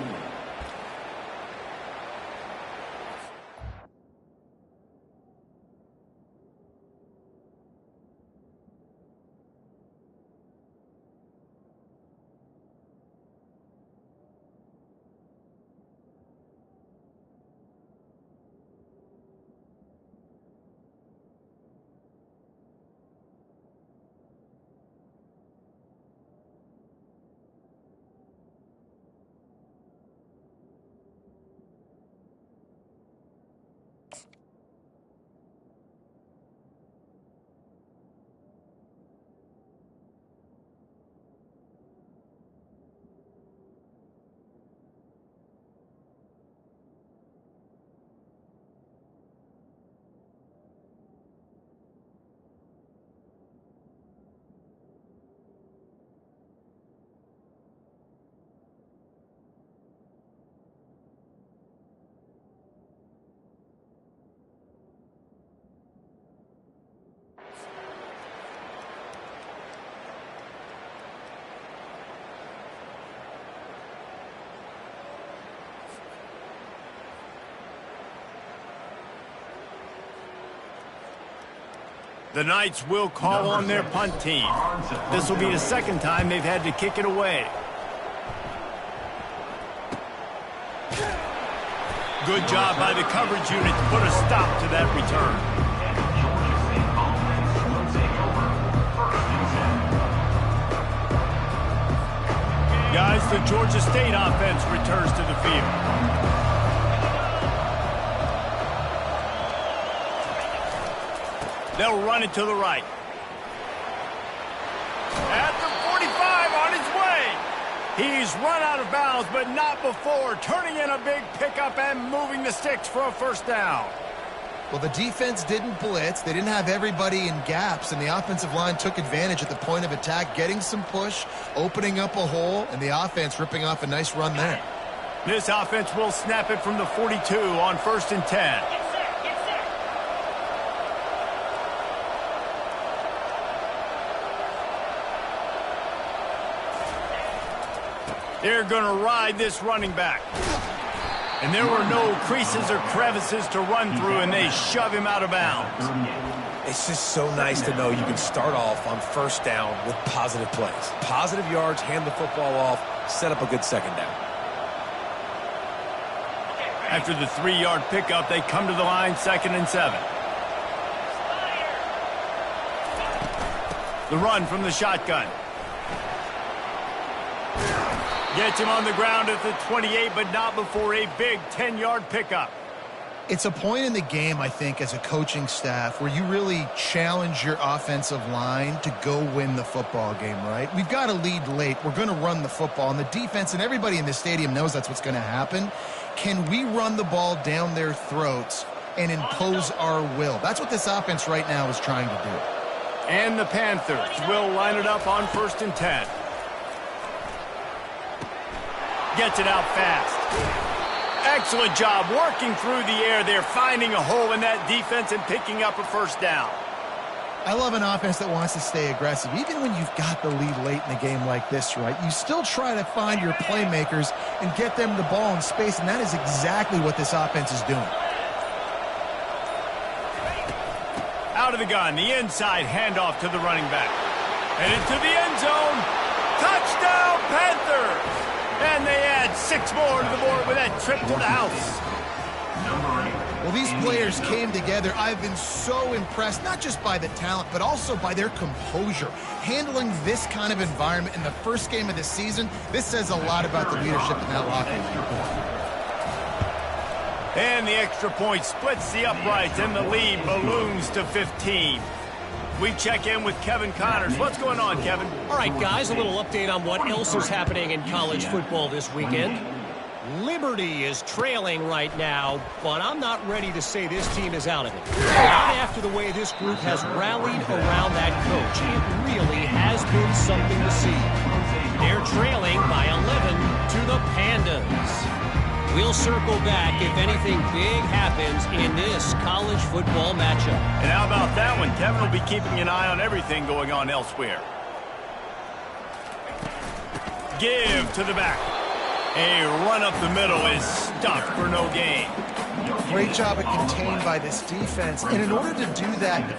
The Knights will call on their punt team. This will be the 2nd time they've had to kick it away. Good job by the coverage unit to put a stop to that return. Georgia State offense will take over 1st and 10. Guys, the Georgia State offense returns to the field. They'll run it to the right. At the 45, on his way. He's run out of bounds, but not before turning in a big pickup and moving the sticks for a 1st down. Well, the defense didn't blitz. They didn't have everybody in gaps, and the offensive line took advantage at the point of attack, getting some push, opening up a hole, and the offense ripping off a nice run there. This offense will snap it from the 42 on 1st and 10. They're going to ride this running back. And there were no creases or crevices to run through, and they shove him out of bounds. It's just so nice to know you can start off on 1st down with positive plays. Positive yards, hand the football off, set up a good 2nd down. After the 3-yard pickup, they come to the line 2nd and 7. The run from the shotgun. Gets him on the ground at the 28, but not before a big 10-yard pickup. It's a point in the game, I think, as a coaching staff where you really challenge your offensive line to go win the football game, right? We've got to lead late. We're going to run the football, and the defense and everybody in the stadium knows that's what's going to happen. Can we run the ball down their throats and impose our will? That's what this offense right now is trying to do. And the Panthers will line it up on 1st and 10. Gets it out fast. Excellent job working through the air there, finding a hole in that defense and picking up a 1st down. I love an offense that wants to stay aggressive. Even when you've got the lead late in a game like this, right, you still try to find your playmakers and get them the ball in space, and that is exactly what this offense is doing. Out of the gun, the inside handoff to the running back. And into the end zone. Touchdown, Panthers! And they add 6 more to the board with that trip to the house. Well, these players came together. I've been so impressed, not just by the talent, but also by their composure. Handling this kind of environment in the first game of the season, this says a lot about the leadership in that locker room. And the extra point splits the uprights, and the lead balloons to 15. We check in with Kevin Connors. What's going on, Kevin? All right, guys, a little update on what else is happening in college football this weekend. Liberty is trailing right now, but I'm not ready to say this team is out of it. Not after the way this group has rallied around that coach. It really has been something to see. They're trailing by 11 to the Pandas. We'll circle back if anything big happens in this college football matchup. And how about that one? Kevin will be keeping an eye on everything going on elsewhere. Give to the back. A run up the middle is stuffed for no gain. Great job at contained by this defense. And in order to do that,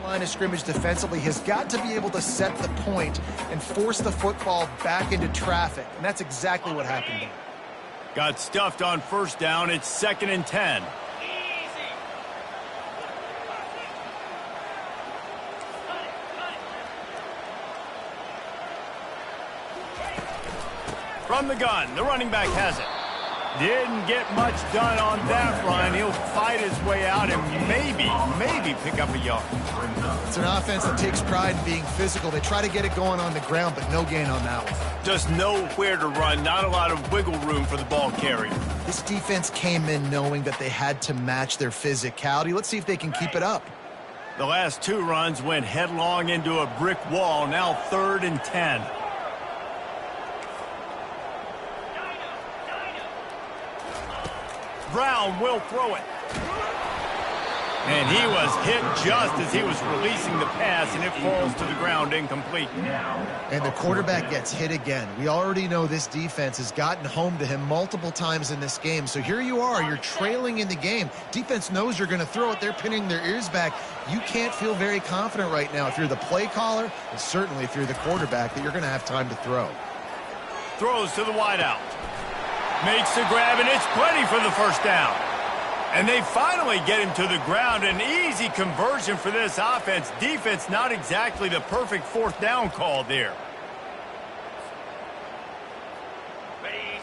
line of scrimmage defensively has got to be able to set the point and force the football back into traffic. And that's exactly what happened there. Got stuffed on first down. It's 2nd and 10. From the gun, the running back has it. Didn't get much done on that run. He'll fight his way out and maybe pick up a yard. It's an offense that takes pride in being physical. They try to get it going on the ground, but no gain on that one. Just nowhere to run. Not a lot of wiggle room for the ball carrier. This defense came in knowing that they had to match their physicality. Let's see if they can keep it up. The last 2 runs went headlong into a brick wall. Now 3rd and 10. Brown will throw it. And he was hit just as he was releasing the pass, and it falls to the ground incomplete. And the quarterback gets hit again. We already know this defense has gotten home to him multiple times in this game. So here you are, you're trailing in the game. Defense knows you're going to throw it. They're pinning their ears back. You can't feel very confident right now if you're the play caller, and certainly if you're the quarterback, that you're going to have time to throw. Throws to the wideout. Makes the grab, and it's plenty for the first down. And they finally get him to the ground. An easy conversion for this offense. Defense, not exactly the perfect fourth down call there.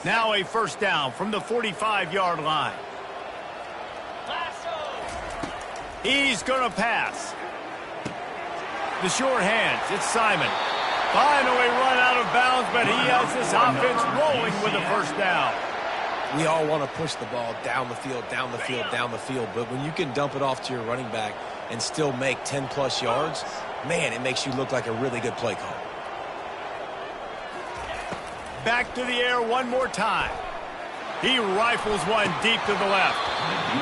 Now a first down from the 45-yard line. He's going to pass. The short hands, it's Simon. Finally run out of bounds, but he has this offense rolling with a first down. We all want to push the ball down the field, down the field, down the field. But when you can dump it off to your running back and still make 10-plus yards, man, it makes you look like a really good play call. Back to the air one more time. He rifles one deep to the left.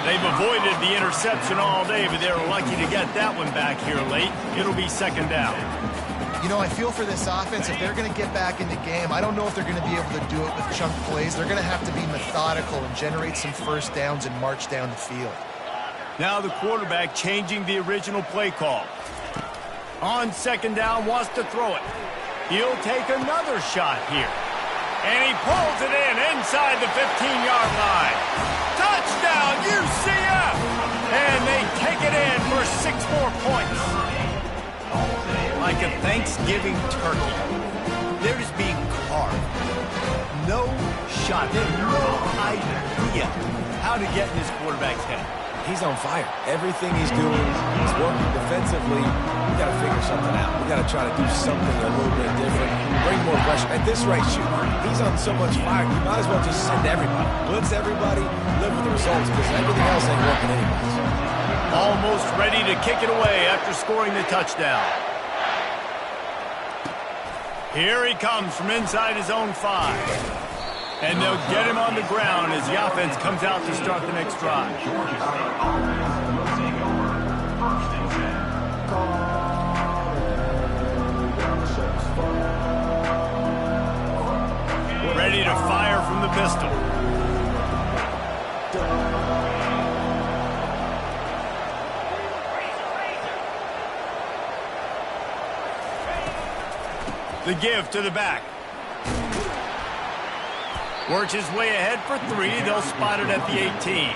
They've avoided the interception all day, but they're lucky to get that one back here late. It'll be second down. You know, I feel for this offense, if they're going to get back in the game, I don't know if they're going to be able to do it with chunk plays. They're going to have to be methodical and generate some first downs and march down the field. Now the quarterback changing the original play call. On second down, wants to throw it. He'll take another shot here. And he pulls it in inside the 15-yard line. Touchdown, UCF! And they take it in for 6 more points. Like a Thanksgiving turkey, they're just being carved. No shot. They have no idea how to get in this quarterback's head. He's on fire. Everything he's doing, he's working defensively. We got to figure something out. We got to try to do something a little bit different. Bring more pressure. At this rate, shoot, he's on so much fire, you might as well just send everybody. Blitz everybody, live with the results, because everything else ain't working anyways. Almost ready to kick it away after scoring the touchdown. Here he comes from inside his own 5. And they'll get him on the ground as the offense comes out to start the next drive. Ready to fire from the pistol. The give to the back. Works his way ahead for 3. They'll spot it at the 18.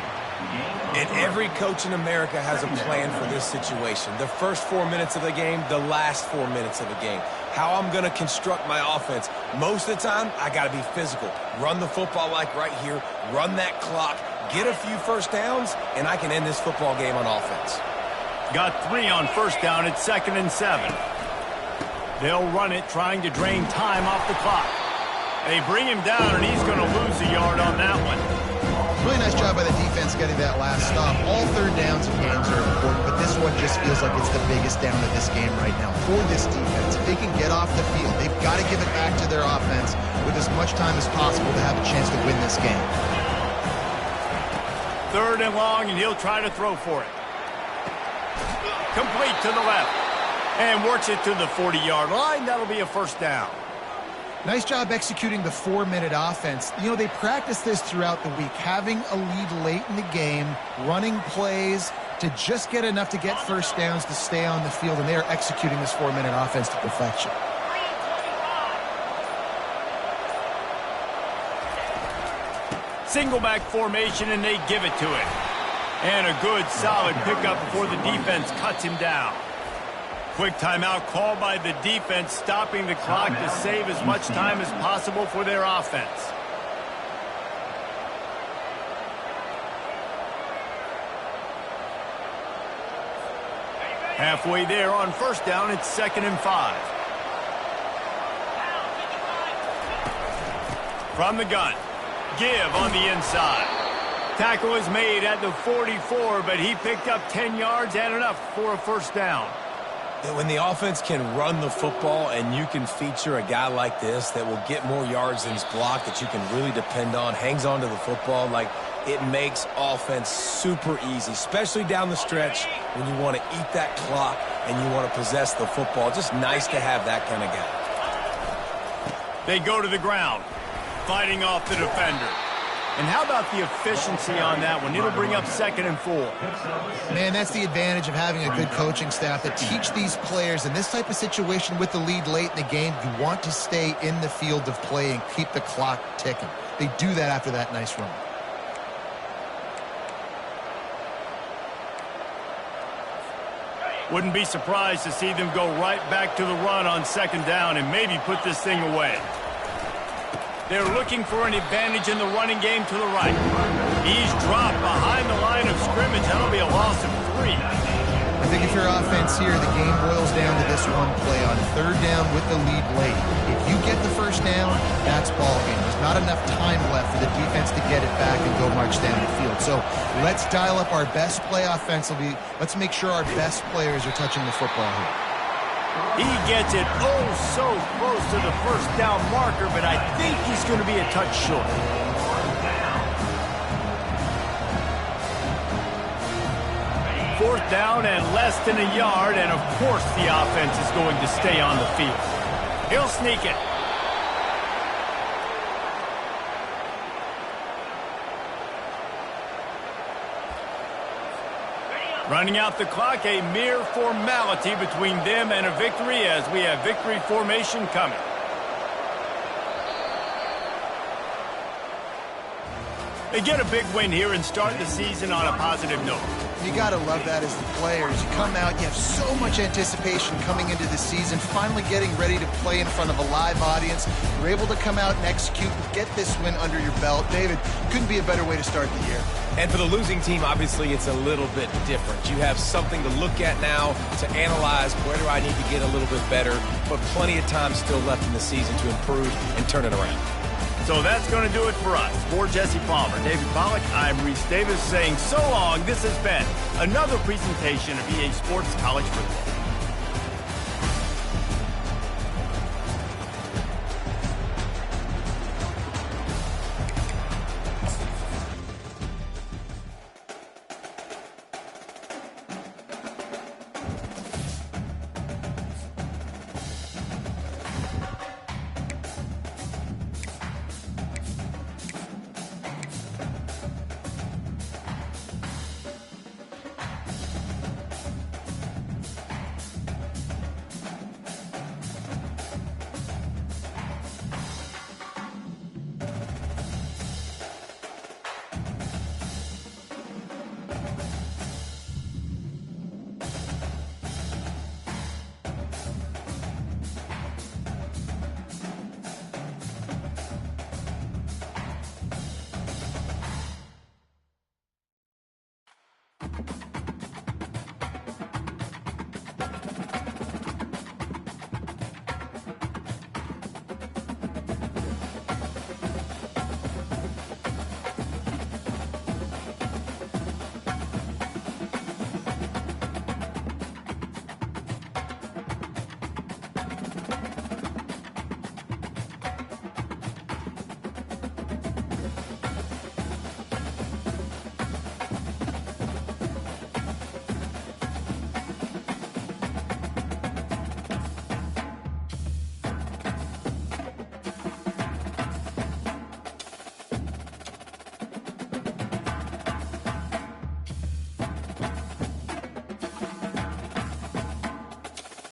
And every coach in America has a plan for this situation. The first 4 minutes of the game, the last 4 minutes of the game. How I'm going to construct my offense. Most of the time, I got to be physical. Run the football like right here. Run that clock. Get a few first downs, and I can end this football game on offense. Got 3 on first down at 2nd and 7. They'll run it, trying to drain time off the clock. They bring him down, and he's going to lose a yard on that one. Really nice job by the defense getting that last stop. All third downs in games are important, but this one just feels like it's the biggest down of this game right now. For this defense, if they can get off the field, they've got to give it back to their offense with as much time as possible to have a chance to win this game. 3rd and long, and he'll try to throw for it. Complete to the left. And works it to the 40-yard line. That'll be a first down. Nice job executing the 4-minute offense. You know, they practice this throughout the week, having a lead late in the game, running plays to just get enough to get first downs to stay on the field, and they are executing this 4-minute offense to perfection. Single back formation, and they give it to him. And a good, solid pickup before the defense cuts him down. Quick timeout called by the defense, stopping the clock to save as much time as possible for their offense. Halfway there on first down, it's 2nd and 5. From the gun, give on the inside. Tackle is made at the 44, but he picked up 10 yards and enough for a first down. When the offense can run the football and you can feature a guy like this that will get more yards than his block, that you can really depend on, hangs on to the football, like it makes offense super easy, especially down the stretch when you want to eat that clock and you want to possess the football. Just nice to have that kind of guy. They go to the ground, fighting off the defender. And how about the efficiency on that one? It'll bring up 2nd and 4. Man, that's the advantage of having a good coaching staff that teach these players in this type of situation with the lead late in the game, you want to stay in the field of play and keep the clock ticking. They do that after that nice run. Wouldn't be surprised to see them go right back to the run on 2nd down and maybe put this thing away. They're looking for an advantage in the running game to the right. He's dropped behind the line of scrimmage. That'll be a loss of 3. I think if you're offense here, the game boils down to this one play on 3rd down with the lead late. If you get the 1st down, that's ball game. There's not enough time left for the defense to get it back and go march down the field. So let's dial up our best play offensively. Let's make sure our best players are touching the football here. He gets it so close to the 1st down marker, but I think he's going to be a touch short. Fourth down and less than a yard, and of course the offense is going to stay on the field. He'll sneak it. Running out the clock, a mere formality between them and a victory as we have victory formation coming. They get a big win here and start the season on a positive note. You got to love that as the players. You come out, you have so much anticipation coming into the season, finally getting ready to play in front of a live audience. You're able to come out and execute and get this win under your belt. David, couldn't be a better way to start the year. And for the losing team, obviously, it's a little bit different. You have something to look at now to analyze where do I need to get a little bit better, but plenty of time still left in the season to improve and turn it around. So that's going to do it for us. For Jesse Palmer, David Pollack, I'm Reese Davis saying so long. This has been another presentation of EA Sports College Football.